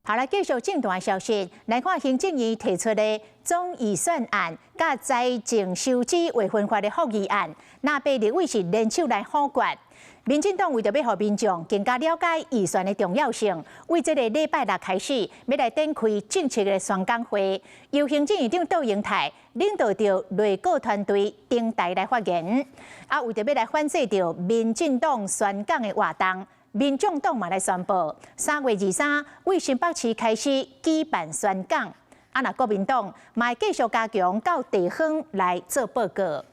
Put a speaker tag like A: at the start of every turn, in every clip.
A: 好来，继续正段消息，来看行政院提出的总预算案、甲财政收支未分发的复议案，那被立委是联手来否决。民进党为着要让民众更加了解预算的重要性，为这个礼拜六开始，要来展开正式的宣讲会，由行政院长杜英泰领导着内阁团队登台来发言。为着要来反制着民进党宣讲的活动。 民众党嘛来宣布，3月23为新北市开始举办宣讲。那国民党嘛会继续加强到地方来做报告。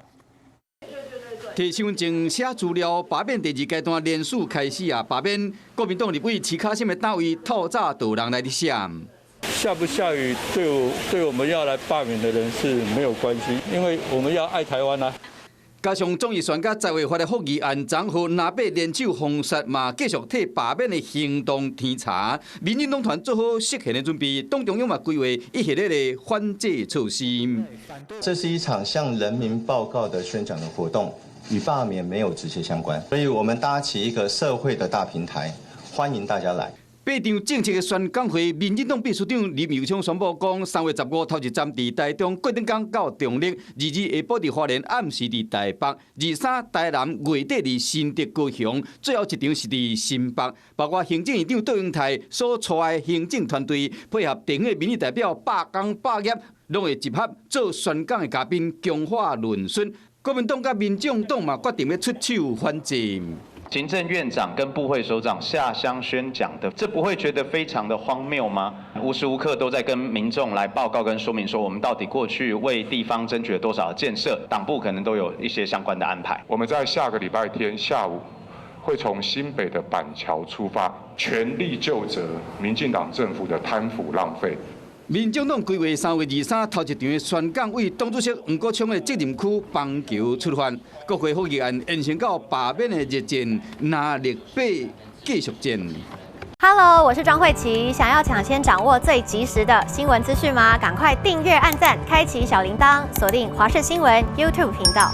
B: 摕身份证写资料罢免第2阶段联署开始罢免国民党立委徐卡什的单位透早就有人来写。
C: 下不下雨对我们要来罢免的人是没有关系，因为我们要爱台湾啊。
B: 加上众议选甲财委发的复议案，昨和南北联手封杀嘛，继续替罢免的行动添查。民进党团做好适限的准备，党中央嘛规划一系列的反制措施。
D: 这是一场向人民报告的宣讲的活动，与罢免没有直接相关，所以我们搭起一个社会的大平台，欢迎大家来。
B: 8场正式的宣讲会，民进党秘书长林佑昌宣布讲，3月15头一站伫台中过顶港到中立，22下晡伫花莲，暗时伫台北，23台南，月底伫新竹高雄，最后一场是伫新北。包括行政院长杜英泰所带的行政团队，配合地方的民意代表百工百业，拢会集合做宣讲的嘉宾，强化论述。国民党甲民众党嘛决定要出手反制。
E: 行政院长跟部会首长下乡宣讲的，这不会觉得非常的荒谬吗？无时无刻都在跟民众来报告跟说明，说我们到底过去为地方争取了多少建设，党部可能都有一些相关的安排。
F: 我们在下个礼拜天下午会从新北的板桥出发，全力究责民进党政府的贪腐浪费。
B: 民众党规划3月23头一场的宣讲，为党主席黄国昌的责任区邦桥出发，国会复议案延伸到罢免的热战，拿立法继续战。
G: Hello， 我是庄慧琪。想要抢先掌握最及时的新闻资讯吗？赶快订阅、按赞、开启小铃铛，锁定华视新闻 YouTube 频道。